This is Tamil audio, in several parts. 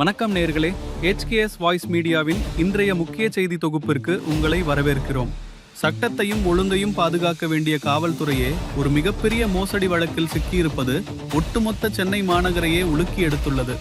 வணக்கம் நேயர்களே, HKS வாய்ஸ் மீடியாவின் இன்றைய முக்கிய செய்தி தொகுப்பிற்கு உங்களை வரவேற்கிறோம். சட்டத்தையும் ஒழுங்கையும் பாதுகாக்க வேண்டிய காவல்துறையே ஒரு மிகப்பெரிய மோசடி வழக்கில் சிக்கியிருப்பது ஒட்டுமொத்த சென்னை மாநகரையே உலுக்கி எடுத்துள்ளது.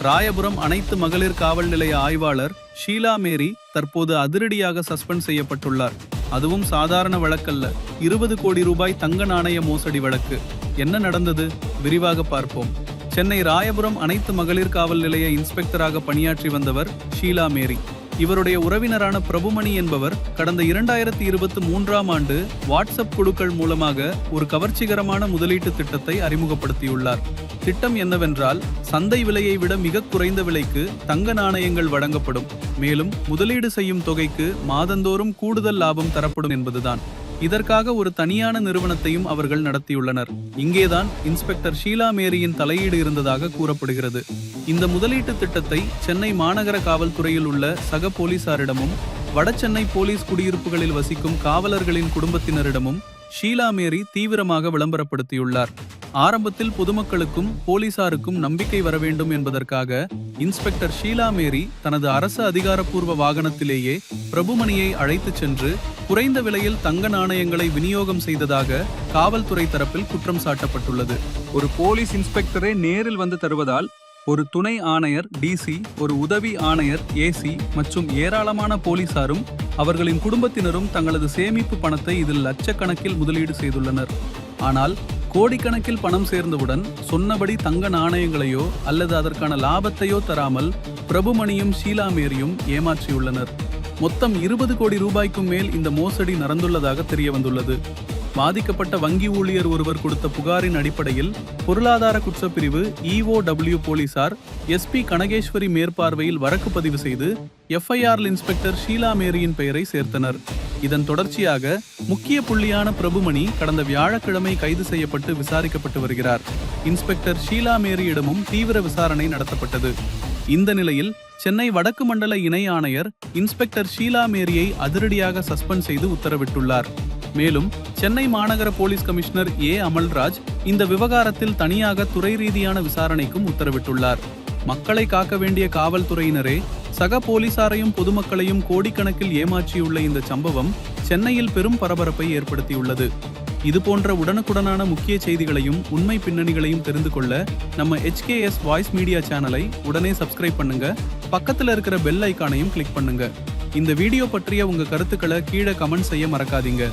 ராயபுரம் அனைத்து மகளிர் காவல் நிலைய ஆய்வாளர் ஷீலா மேரி தற்போது அதிரடியாக சஸ்பெண்ட் செய்யப்பட்டுள்ளார். அதுவும் சாதாரண வழக்கல்ல, 20 கோடி ரூபாய் தங்க நாணய மோசடி வழக்கு. என்ன நடந்தது? விரிவாக பார்ப்போம். சென்னை ராயபுரம் அனைத்து மகளிர் காவல் நிலைய இன்ஸ்பெக்டராக பணியாற்றி வந்தவர் ஷீலா மேரி. இவருடைய உறவினரான பிரபுமணி என்பவர் கடந்த 2023ஆம் ஆண்டு வாட்ஸ்அப் குழுக்கள் மூலமாக ஒரு கவர்ச்சிகரமான முதலீட்டு திட்டத்தை அறிமுகப்படுத்தியுள்ளார். திட்டம் என்னவென்றால், சந்தை விலையை விட மிக குறைந்த விலைக்கு தங்க நாணயங்கள் வழங்கப்படும். மேலும் முதலீடு செய்யும் தொகைக்கு மாதந்தோறும் கூடுதல் லாபம் தரப்படும் என்பதுதான். இதற்காக ஒரு தனியான நிறுவனத்தையும் அவர்கள் நடத்தியுள்ளனர். இங்கேதான் இன்ஸ்பெக்டர் ஷீலா மேரியின் தலையீடு இருந்ததாக கூறப்படுகிறது. இந்த முதலீட்டு திட்டத்தை சென்னை மாநகர காவல்துறையில் உள்ள சக போலீசாரிடமும் வடசென்னை போலீஸ் குடியிருப்புகளில் வசிக்கும் காவலர்களின் குடும்பத்தினரிடமும் ஷீலா மேரி தீவிரமாக விளம்பரப்படுத்தியுள்ளார். ஆரம்பத்தில் பொதுமக்களுக்கும் போலீசாருக்கும் நம்பிக்கை வர வேண்டும் என்பதற்காக இன்ஸ்பெக்டர் ஷீலா மேரி தனது அரசு அதிகாரப்பூர்வ வாகனத்திலேயே பிரபுமணியை அழைத்துச் சென்று குறைந்த விலையில் தங்க நாணயங்களை விநியோகம் செய்ததாக காவல்துறை தரப்பில் குற்றம் சாட்டப்பட்டுள்ளது. ஒரு போலீஸ் இன்ஸ்பெக்டரே நேரில் வந்து தருவதால் ஒரு துணை ஆணையர் டிசி, ஒரு உதவி ஆணையர் ஏசி மற்றும் ஏராளமான போலீசாரும் அவர்களின் குடும்பத்தினரும் தங்களது சேமிப்பு பணத்தை இதில் லட்சக்கணக்கில் முதலீடு செய்துள்ளனர். ஆனால் கோடிக்கணக்கில் பணம் சேர்ந்தவுடன் சொன்னபடி தங்க நாணயங்களையோ அல்லது அதற்கான லாபத்தையோ தராமல் பிரபுமணியும் ஷீலா மேரியும் ஏமாற்றியுள்ளனர். மொத்தம் 20 கோடி ரூபாய்க்கும் மேல் இந்த மோசடி நடந்துள்ளதாக தெரிய வந்துள்ளது. பாதிக்கப்பட்ட வங்கி ஊழியர் ஒருவர் கொடுத்த புகாரின் அடிப்படையில் பொருளாதார குற்றப்பிரிவு EOW போலீசார் SP கனகேஸ்வரி மேற்பார்வையில் வழக்கு பதிவு செய்து FIR இன்ஸ்பெக்டர் ஷீலா மேரியின் பெயரை சேர்த்தனர். இதன் தொடர்ச்சியாக முக்கிய புள்ளியான பிரபுமணி கடந்த வியாழக்கிழமை கைது செய்யப்பட்டு விசாரிக்கப்பட்டு வருகிறார். இன்ஸ்பெக்டர் ஷீலா மேரியிடமும் தீவிர விசாரணை நடத்தப்பட்டது. இந்த நிலையில் சென்னை வடக்கு மண்டல இணை ஆணையர் இன்ஸ்பெக்டர் ஷீலா மேரியை அதிரடியாக சஸ்பெண்ட் செய்து உத்தரவிட்டுள்ளார். மேலும் சென்னை மாநகர போலீஸ் கமிஷனர் அமல்ராஜ் இந்த விவகாரத்தில் தனியாக துறை ரீதியான விசாரணைக்கும் உத்தரவிட்டுள்ளார். மக்களை காக்க வேண்டிய காவல்துறையினரே சக போலீசாரையும் பொதுமக்களையும் கோடிக்கணக்கில் ஏமாற்றியுள்ள இந்த சம்பவம் சென்னையில் பெரும் பரபரப்பை ஏற்படுத்தியுள்ளது. இதுபோன்ற உடனுக்குடனான முக்கிய செய்திகளையும் உண்மை பின்னணிகளையும் தெரிந்து கொள்ள நம்ம HKS வாய்ஸ் மீடியா சேனலை உடனே சப்ஸ்கிரைப் பண்ணுங்க. பக்கத்துல இருக்கிற பெல் ஐகானையும் கிளிக் பண்ணுங்க. இந்த வீடியோ பற்றிய உங்க கருத்துக்களை கீழே கமெண்ட் செய்ய மறக்காதீங்க.